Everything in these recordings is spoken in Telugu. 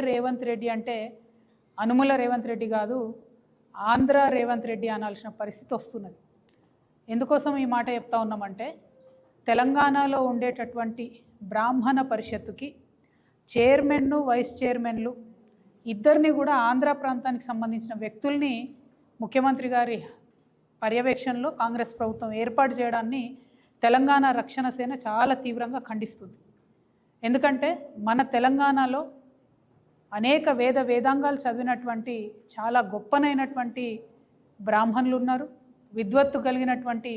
రేవంత్ రెడ్డి అంటే అనుముల రేవంత్ రెడ్డి కాదు, ఆంధ్ర రేవంత్ రెడ్డి అనాల్సిన పరిస్థితి వస్తున్నది. ఎందుకోసం ఈ మాట చెప్తా ఉన్నామంటే, తెలంగాణలో ఉండేటటువంటి బ్రాహ్మణ పరిషత్తుకి చైర్మన్ను వైస్ చైర్మన్లు ఇద్దరిని కూడా ఆంధ్ర ప్రాంతానికి సంబంధించిన వ్యక్తుల్ని ముఖ్యమంత్రి గారి పర్యవేక్షణలో కాంగ్రెస్ ప్రభుత్వం ఏర్పాటు చేయడాన్ని తెలంగాణ రక్షణ సేన చాలా తీవ్రంగా ఖండిస్తుంది. ఎందుకంటే మన తెలంగాణలో అనేక వేదాంగాలు చదివినటువంటి చాలా గొప్పనైనటువంటి బ్రాహ్మణులు ఉన్నారు, విద్వత్తు కలిగినటువంటి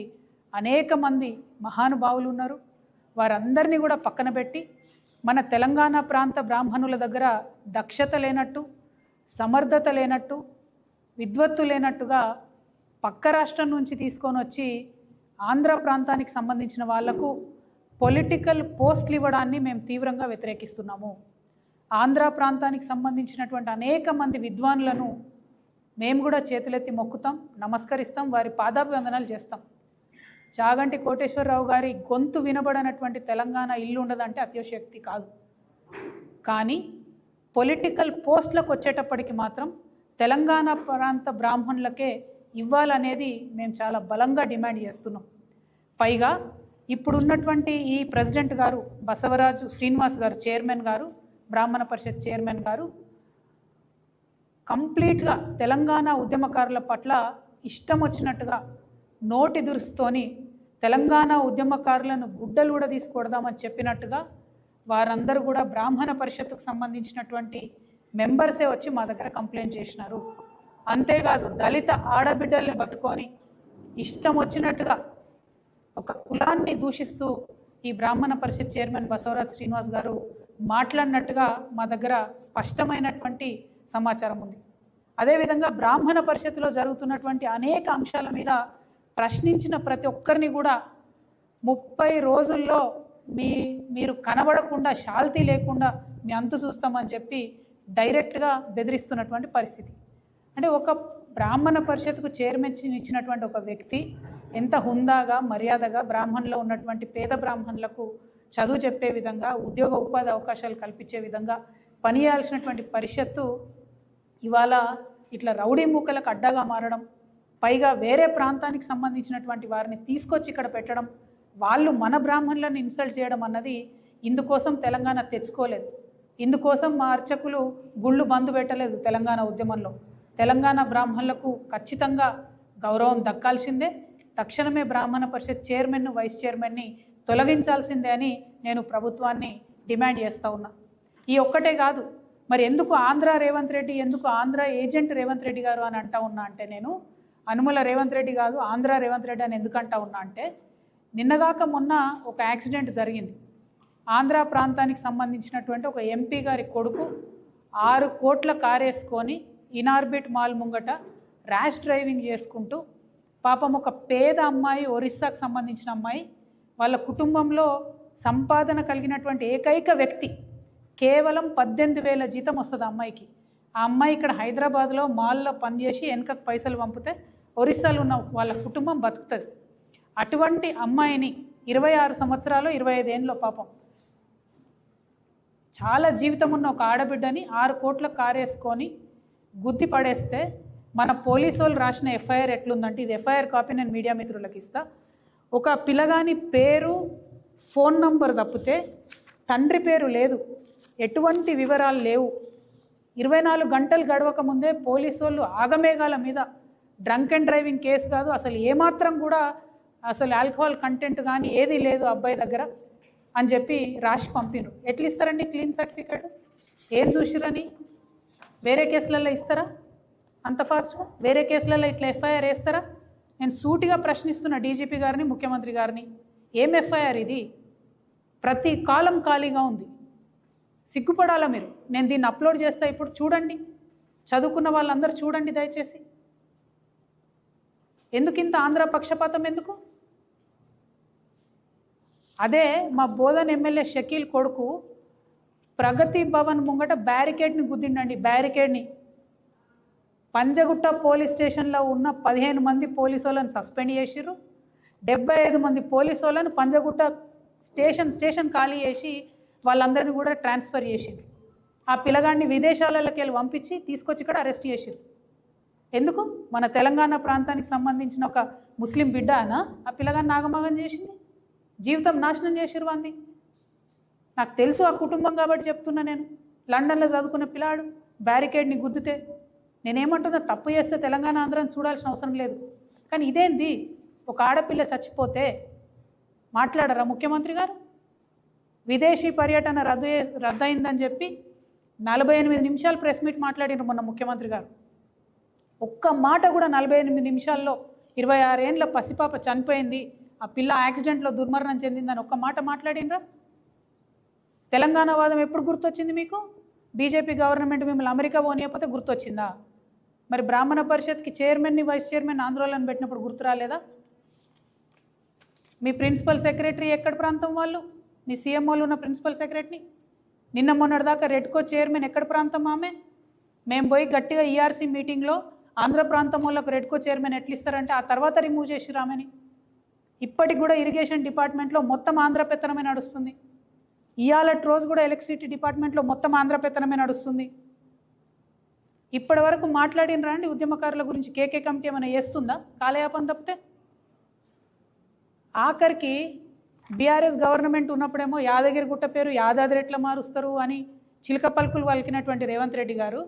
అనేక మంది మహానుభావులు ఉన్నారు. వారందరినీ కూడా పక్కన పెట్టి మన తెలంగాణ ప్రాంత బ్రాహ్మణుల దగ్గర దక్షత లేనట్టు, సమర్థత లేనట్టు, విద్వత్తు లేనట్టుగా పక్క రాష్ట్రం నుంచి తీసుకొని వచ్చి ఆంధ్ర ప్రాంతానికి సంబంధించిన వాళ్లకు పొలిటికల్ పోస్టులు ఇవ్వడాన్ని మేము తీవ్రంగా వ్యతిరేకిస్తున్నాము. ఆంధ్ర ప్రాంతానికి సంబంధించినటువంటి అనేక మంది విద్వాన్లను మేము కూడా చేతులెత్తి మొక్కుతాం, నమస్కరిస్తాం, వారి పాదాభివందనాలు చేస్తాం. చాగంటి కోటేశ్వరరావు గారి గొంతు వినబడనటువంటి తెలంగాణ ఇల్లు ఉండదంటే అత్యోశక్తి కాదు. కానీ పొలిటికల్ పోస్టులకు వచ్చేటప్పటికి మాత్రం తెలంగాణ ప్రాంత బ్రాహ్మణులకే ఇవ్వాలనేది మేము చాలా బలంగా డిమాండ్ చేస్తున్నాం. పైగా ఇప్పుడున్నటువంటి ఈ ప్రెసిడెంట్ గారు బసవరాజు శ్రీనివాస్ గారు, చైర్మన్ గారు, బ్రాహ్మణ పరిషత్ చైర్మన్ గారు కంప్లీట్గా తెలంగాణ ఉద్యమకారుల పట్ల ఇష్టం వచ్చినట్టుగా నోటి దురుస్తోని తెలంగాణ ఉద్యమకారులను గుడ్డలు కూడా తీసుకొడదామని చెప్పినట్టుగా వారందరూ కూడా బ్రాహ్మణ పరిషత్తుకు సంబంధించినటువంటి మెంబర్సే వచ్చి మా దగ్గర కంప్లైంట్ చేసినారు. అంతేకాదు దళిత ఆడబిడ్డల్ని పట్టుకొని ఇష్టం వచ్చినట్టుగా ఒక కులాన్ని దూషిస్తూ ఈ బ్రాహ్మణ పరిషత్ చైర్మన్ బసవరాజ్ శ్రీనివాస్ గారు మాట్లాడినట్టుగా మా దగ్గర స్పష్టమైనటువంటి సమాచారం ఉంది. అదేవిధంగా బ్రాహ్మణ పరిషత్తులో జరుగుతున్నటువంటి అనేక అంశాల మీద ప్రశ్నించిన ప్రతి ఒక్కరిని కూడా 30 రోజుల్లో మీరు కనబడకుండా, శాల్తీ లేకుండా మీ అంతు చూస్తామని చెప్పి డైరెక్ట్గా బెదిరిస్తున్నటువంటి పరిస్థితి. అంటే ఒక బ్రాహ్మణ పరిషత్కు చైర్మన్ ఇచ్చినటువంటి ఒక వ్యక్తి ఎంత హుందాగా, మర్యాదగా బ్రాహ్మణులో ఉన్నటువంటి పేద బ్రాహ్మణులకు చదువు చెప్పే విధంగా, ఉద్యోగ ఉపాధి అవకాశాలు కల్పించే విధంగా పనిచేయాల్సినటువంటి పరిషత్తు ఇవాళ ఇట్లా రౌడీ మూకలకు అడ్డగా మారడం, పైగా వేరే ప్రాంతానికి సంబంధించినటువంటి వారిని తీసుకొచ్చి ఇక్కడ పెట్టడం, వాళ్ళు మన బ్రాహ్మణులను ఇన్సల్ట్ చేయడం అన్నది ఇందుకోసం తెలంగాణ తెచ్చుకోలేదు. ఇందుకోసం మా అర్చకులు గుళ్ళు బంద్ పెట్టలేదు. తెలంగాణ ఉద్యమంలో తెలంగాణ బ్రాహ్మణులకు ఖచ్చితంగా గౌరవం దక్కాల్సిందే. తక్షణమే బ్రాహ్మణ పరిషత్ చైర్మన్ను, వైస్ చైర్మన్ని తొలగించాల్సిందే అని నేను ప్రభుత్వాన్ని డిమాండ్ చేస్తూ ఉన్నా. ఈ ఒక్కటే కాదు, మరి ఎందుకు ఆంధ్ర రేవంత్ రెడ్డి, ఎందుకు ఆంధ్ర ఏజెంట్ రేవంత్ రెడ్డి గారు అని అంటా ఉన్నా అంటే, నేను అనుముల రేవంత్ రెడ్డి కాదు ఆంధ్ర రేవంత్ రెడ్డి అని ఎందుకు అంటా ఉన్నా అంటే, నిన్నగాక మొన్న ఒక యాక్సిడెంట్ జరిగింది. ఆంధ్ర ప్రాంతానికి సంబంధించినటువంటి ఒక ఎంపీ గారి కొడుకు 6 కోట్ల కారేసుకొని ఇనార్బిట్ మాల్ ముంగట ర్యాష్ డ్రైవింగ్ చేసుకుంటూ, పాపం ఒక పేద అమ్మాయి, ఒరిస్సాకు సంబంధించిన అమ్మాయి, వాళ్ళ కుటుంబంలో సంపాదన కలిగినటువంటి ఏకైక వ్యక్తి, కేవలం 18,000 జీతం వస్తుంది అమ్మాయికి. ఆ అమ్మాయి ఇక్కడ హైదరాబాద్లో మాల్లో పనిచేసి వెనకకు పైసలు పంపితే ఒరిస్సాలో ఉన్న వాళ్ళ కుటుంబం బతుకుతుంది. అటువంటి అమ్మాయిని 26 సంవత్సరాలు 25 ఏళ్ళలో పాపం చాలా జీవితం ఉన్న ఒక ఆడబిడ్డని 6 కోట్ల కారేసుకొని గుద్ది పడేస్తే మన పోలీసు వాళ్ళు రాసిన ఎఫ్ఐఆర్ ఎట్లుందంటే, ఇది ఎఫ్ఐఆర్ కాపీ నేను మీడియా మిత్రులకు ఇస్తా. ఒక పిల్లగాని పేరు, ఫోన్ నంబర్ తప్పితే తండ్రి పేరు లేదు, ఎటువంటి వివరాలు లేవు. 24 గంటలు గడవక ముందే పోలీసు వాళ్ళు ఆగమేఘాల మీద డ్రంక్ అండ్ డ్రైవింగ్ కేసు కాదు, అసలు ఏమాత్రం కూడా అసలు ఆల్కహాల్ కంటెంట్ కానీ ఏది లేదు అబ్బాయి దగ్గర అని చెప్పి రాసి పంపినరు. ఎట్లా ఇస్తారండి క్లీన్ సర్టిఫికేట్? ఏం చూసిరని వేరే కేసులలో ఇస్తారా అంత ఫాస్ట్గా? వేరే కేసులలో ఇట్లా ఎఫ్ఐఆర్ వేస్తారా? నేను సూటిగా ప్రశ్నిస్తున్న డీజీపీ గారిని, ముఖ్యమంత్రి గారిని, ఏం ఎఫ్ఐఆర్ ఇది? ప్రతి కాలం ఖాళీగా ఉంది. సిగ్గుపడాలా మీరు? నేను దీన్ని అప్లోడ్ చేస్తా, ఇప్పుడు చూడండి, చదువుకున్న వాళ్ళందరూ చూడండి దయచేసి. ఎందుకు ఇంత ఆంధ్ర పక్షపాతం ఎందుకు? అదే మా బోధన్ ఎమ్మెల్యే షకీల్ కొడుకు ప్రగతి భవన్ ముంగట బ్యారికేడ్ని గుద్దిండండి, బ్యారికేడ్ని. పంజగుట్ట పోలీస్ స్టేషన్లో ఉన్న 15 మంది పోలీసు వాళ్ళని సస్పెండ్ చేసిర్రు, 75 మంది పోలీసు వాళ్ళని పంజగుట్ట స్టేషన్ ఖాళీ చేసి వాళ్ళందరినీ కూడా ట్రాన్స్ఫర్ చేసిండ్రు. ఆ పిల్లగాడిని విదేశాలలోకి వెళ్ళి పంపించి తీసుకొచ్చి ఇక్కడ అరెస్ట్ చేసిరు. ఎందుకు? మన తెలంగాణ ప్రాంతానికి సంబంధించిన ఒక ముస్లిం బిడ్డ అనా ఆ పిల్లగాడిని నాగమగం చేసింది, జీవితం నాశనం చేసిరు వాంది. నాకు తెలుసు ఆ కుటుంబం కాబట్టి చెప్తున్నా. నేను లండన్లో చదువుకున్న పిల్లాడు బ్యారికేడ్ని గుద్దితే నేనేమంటున్నా, తప్పు చేస్తే తెలంగాణ ఆంధ్రాన్ని చూడాల్సిన అవసరం లేదు. కానీ ఇదేంది, ఒక ఆడపిల్ల చచ్చిపోతే మాట్లాడరా ముఖ్యమంత్రి గారు? విదేశీ పర్యటన రద్దయిందని చెప్పి 48 నిమిషాలు ప్రెస్ మీట్ మాట్లాడినారు మొన్న ముఖ్యమంత్రి గారు. ఒక్క మాట కూడా 48 నిమిషాల్లో 26 ఏండ్ల పసిపాప చనిపోయింది, ఆ పిల్ల యాక్సిడెంట్లో దుర్మరణం చెందిందని ఒక్క మాట మాట్లాడినరా? తెలంగాణ వాదం ఎప్పుడు గుర్తొచ్చింది మీకు? బీజేపీ గవర్నమెంట్ మిమ్మల్ని అమెరికా పోనీయకపోతే గుర్తొచ్చిందా? మరి బ్రాహ్మణ పరిషత్కి చైర్మన్ని వైస్ చైర్మన్ ఆందోళన పెట్టినప్పుడు గుర్తు రాలేదా? మీ ప్రిన్సిపల్ సెక్రటరీ ఎక్కడ ప్రాంతం వాళ్ళు? మీ సీఎం వాళ్ళు ఉన్న ప్రిన్సిపల్ సెక్రటరీ నిన్న మొన్నటిదాకా రెడ్కో చైర్మన్ ఎక్కడ ప్రాంతం ఆమె? మేము పోయి గట్టిగా ఈఆర్సీ మీటింగ్లో ఆంధ్ర ప్రాంతం వాళ్ళకు రెడ్కో చైర్మన్ ఎట్లు ఇస్తారంటే ఆ తర్వాత రిమూవ్ చేసిరు ఆమెని. ఇప్పటికి కూడా ఇరిగేషన్ డిపార్ట్మెంట్లో మొత్తం ఆంధ్ర పెత్తనమే నడుస్తుంది. ఇవాళ రోజు కూడా ఎలక్ట్రిసిటీ డిపార్ట్మెంట్లో మొత్తం ఆంధ్ర పెత్తనమే నడుస్తుంది. ఇప్పటి వరకు మాట్లాడినరా అండి ఉద్యమకారుల గురించి? కేకే కమిటీ ఏమైనా చేస్తుందా కాలయాపన తప్పితే? ఆఖరికి బీఆర్ఎస్ గవర్నమెంట్ ఉన్నప్పుడేమో యాదగిరిగుట్ట పేరు యాదాద్రి ఎట్లా మారుస్తారు అని చిలక పలుకులు పలికినటువంటి రేవంత్ రెడ్డి గారు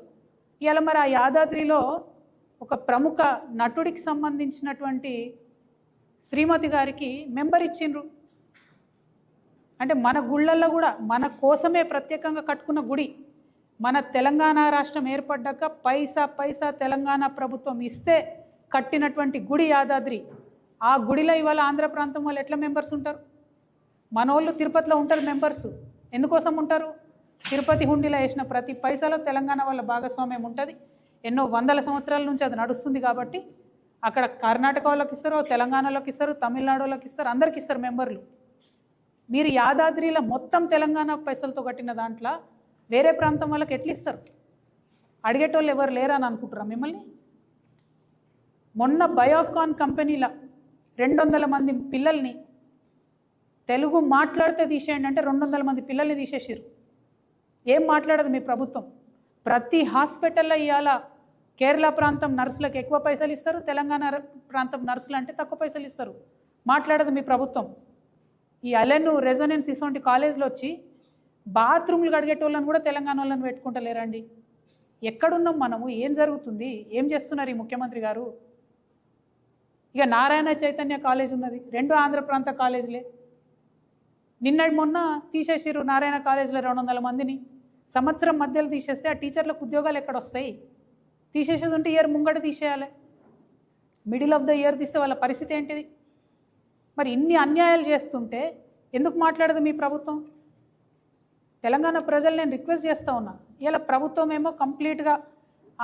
ఇవాళ మరి ఆ యాదాద్రిలో ఒక ప్రముఖ నటుడికి సంబంధించినటువంటి శ్రీమతి గారికి మెంబర్ ఇచ్చిండ్రు. అంటే మన గుళ్ళల్లో కూడా మన కోసమే ప్రత్యేకంగా కట్టుకున్న గుడి, మన తెలంగాణ రాష్ట్రం ఏర్పడ్డాక పైసా తెలంగాణ ప్రభుత్వం ఇస్తే కట్టినటువంటి గుడి యాదాద్రి. ఆ గుడిలో ఇవాళ ఆంధ్ర ప్రాంతం వాళ్ళు ఎట్లా మెంబర్స్ ఉంటారు? మనోళ్ళు తిరుపతిలో ఉంటారు మెంబర్స్. ఎందుకోసం ఉంటారు? తిరుపతి హుండీలో వేసిన ప్రతి పైసాలో తెలంగాణ వాళ్ళ భాగస్వామ్యం ఉంటుంది. ఎన్నో వందల సంవత్సరాల నుంచి అది నడుస్తుంది కాబట్టి అక్కడ కర్ణాటక వాళ్ళకి ఇస్తారు, తెలంగాణలోకి ఇస్తారు, తమిళనాడు వాళ్ళకి ఇస్తారు, అందరికి ఇస్తారు మెంబర్లు. మీరు యాదాద్రిలో మొత్తం తెలంగాణ పైసలతో కట్టిన దాంట్లో వేరే ప్రాంతం వాళ్ళకి ఎట్లా ఇస్తారు? అడిగేటోళ్ళు ఎవరు లేరని అనుకుంటారా మిమ్మల్ని? మొన్న బయోకాన్ కంపెనీలో 200 మంది పిల్లల్ని తెలుగు మాట్లాడితే తీసేయండి అంటే 200 మంది పిల్లల్ని తీసేసారు. ఏం మాట్లాడదు మీ ప్రభుత్వం? ప్రతి హాస్పిటల్లో ఇవాళ కేరళ ప్రాంతం నర్సులకు ఎక్కువ పైసలు ఇస్తారు, తెలంగాణ ప్రాంతం నర్సులు అంటే తక్కువ పైసలు ఇస్తారు. మాట్లాడదు మీ ప్రభుత్వం. ఈ అలెను రెజొనెన్స్ ఇటువంటి కాలేజ్లో వచ్చి బాత్రూమ్లు కడిగేటోళ్ళని కూడా తెలంగాణ వాళ్ళని పెట్టుకుంటలేరండి. ఎక్కడున్నాం మనము? ఏం జరుగుతుంది? ఏం చేస్తున్నారు ఈ ముఖ్యమంత్రి గారు? ఇక నారాయణ చైతన్య కాలేజ్ ఉన్నది, 2 ఆంధ్ర ప్రాంత కాలేజీలే. నిన్నటి మొన్న తీసేసారు నారాయణ కాలేజీలో 200 మందిని. సంవత్సరం మధ్యలో తీసేస్తే ఆ టీచర్లకు ఉద్యోగాలు ఎక్కడ వస్తాయి? తీసేసేది ఉంటే ఇయర్ ముంగట తీసేయాలి. మిడిల్ ఆఫ్ ద ఇయర్ తీస్తే వాళ్ళ పరిస్థితి ఏంటిది? మరి ఇన్ని అన్యాయాలు చేస్తుంటే ఎందుకు మాట్లాడదు మీ ప్రభుత్వం? తెలంగాణ ప్రజలు నేను రిక్వెస్ట్ చేస్తూ ఉన్నా. ఇలా ప్రభుత్వం ఏమో కంప్లీట్గా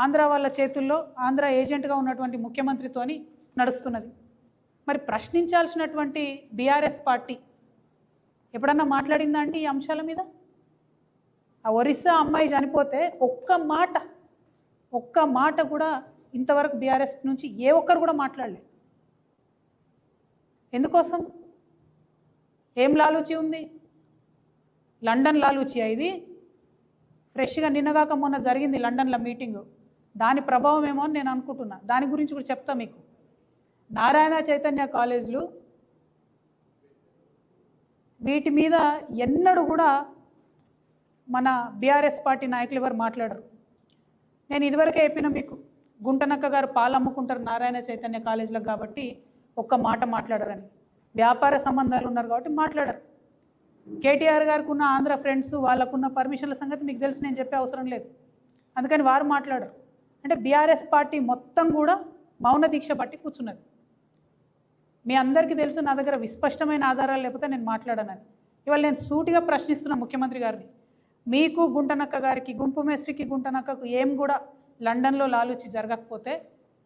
ఆంధ్ర వాళ్ళ చేతుల్లో ఆంధ్ర ఏజెంట్గా ఉన్నటువంటి ముఖ్యమంత్రితోని నడుస్తున్నది. మరి ప్రశ్నించాల్సినటువంటి బీఆర్ఎస్ పార్టీ ఎప్పుడన్నా మాట్లాడిందా అండి ఈ అంశాల మీద? ఆ ఒరిస్సా అమ్మాయి చనిపోతే ఒక్క మాట కూడా ఇంతవరకు బీఆర్ఎస్ నుంచి ఏ ఒక్కరు కూడా మాట్లాడలేదు. ఎందుకోసం? ఏం లాలూచి ఉంది? లండన్ లాలూచి ఇది. ఫ్రెష్గా నిన్నగాక మొన్న జరిగింది లండన్లో మీటింగు, దాని ప్రభావం ఏమో అని నేను అనుకుంటున్నా. దాని గురించి కూడా చెప్తా మీకు. నారాయణ చైతన్య కాలేజీలు వీటి మీద ఎన్నడూ కూడా మన బీఆర్ఎస్ పార్టీ నాయకులు ఎవరు మాట్లాడరు. నేను ఇదివరకే చెప్పిన మీకు, గుంటనక్క గారు పాలు అమ్ముకుంటారు నారాయణ చైతన్య కాలేజీలకు కాబట్టి ఒక్క మాట మాట్లాడరని. వ్యాపార సంబంధాలు ఉన్నారు కాబట్టి మాట్లాడరు. కేటీఆర్ గారికి ఉన్న ఆంధ్ర ఫ్రెండ్స్ వాళ్ళకున్న పర్మిషన్ల సంగతి మీకు తెలిసి నేను చెప్పే అవసరం లేదు. అందుకని వారు మాట్లాడరు. అంటే బీఆర్ఎస్ పార్టీ మొత్తం కూడా మౌన దీక్ష పట్టి కూర్చున్నది. మీ అందరికీ తెలుసు నా దగ్గర విస్పష్టమైన ఆధారాలు లేకపోతే నేను మాట్లాడనని. ఇవాళ నేను సూటిగా ప్రశ్నిస్తున్నా ముఖ్యమంత్రి గారిని. మీకు గుంటనక్క గారికి, గుంపు మేస్త్రికి గుంటనక్కకు ఏం కూడా లండన్లో లాలూచి జరగకపోతే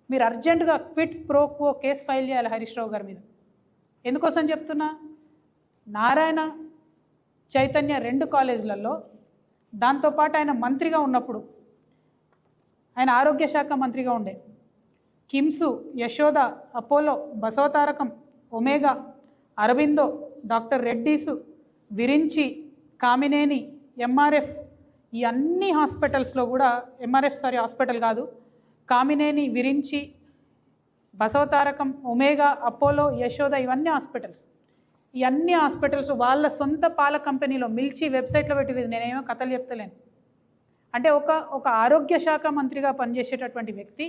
మీరు అర్జెంటుగా quit pro quo case file చేయాలి హరీష్ రావు గారి మీద. ఎందుకోసం చెప్తున్నా? నారాయణ చైతన్య 2 కాలేజీలలో, దాంతోపాటు ఆయన మంత్రిగా ఉన్నప్పుడు, ఆయన ఆరోగ్య శాఖ మంత్రిగా ఉండే, కిమ్సు, యశోద, అపోలో, బసవతారకం, ఒమేగా, అరబిందో, డాక్టర్ రెడ్డీసు, విరించి, కామినేని, ఎంఆర్ఎఫ్ ఈ అన్ని హాస్పిటల్స్లో కూడా హాస్పిటల్ కాదు, కామినేని, విరించి, బసవతారకం, ఒమేగా, అపోలో, యశోద, ఇవన్నీ హాస్పిటల్స్. ఈ అన్ని హాస్పిటల్స్ వాళ్ళ సొంత పాల కంపెనీలో మిల్చి వెబ్సైట్లో పెట్టింది. నేనేమో కథలు చెప్తలేను. అంటే ఒక ఆరోగ్య శాఖ మంత్రిగా పనిచేసేటటువంటి వ్యక్తి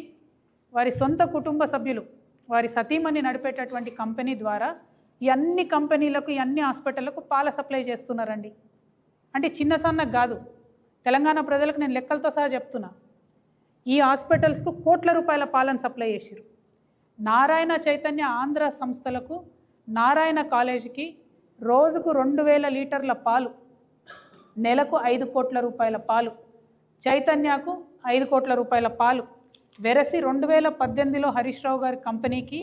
వారి సొంత కుటుంబ సభ్యులు, వారి సతీమణి నడిపేటటువంటి కంపెనీ ద్వారా ఈ అన్ని కంపెనీలకు, ఈ అన్ని హాస్పిటళ్లకు పాల సప్లై చేస్తున్నారండి. అంటే చిన్న సన్నకు కాదు, తెలంగాణ ప్రజలకు నేను లెక్కలతో సహా చెప్తున్నా. ఈ హాస్పిటల్స్కు కోట్ల రూపాయల పాలను సప్లై చేశారు. నారాయణ చైతన్య ఆంధ్ర సంస్థలకు, నారాయణ కాలేజీకి రోజుకు 2000 లీటర్ల పాలు, నెలకు 5 కోట్ల రూపాయల పాలు, చైతన్యకు 5 కోట్ల రూపాయల పాలు, వెరసి 2018లో హరీష్ రావు గారి కంపెనీకి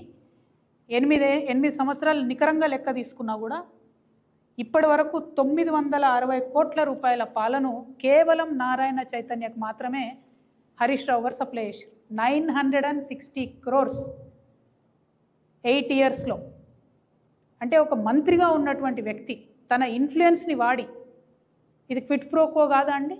8 సంవత్సరాలు నికరంగా లెక్క తీసుకున్నా కూడా ఇప్పటి వరకు 960 కోట్ల రూపాయల పాలను కేవలం నారాయణ చైతన్యకు మాత్రమే హరీష్ రావు గారు సప్లై చేశారు. 960 crores 8 yearsలో. అంటే ఒక మంత్రిగా ఉన్నటువంటి వ్యక్తి తన ఇన్ఫ్లుయెన్స్ని వాడి, ఇది క్విట్ ప్రోకో కాదా అండి?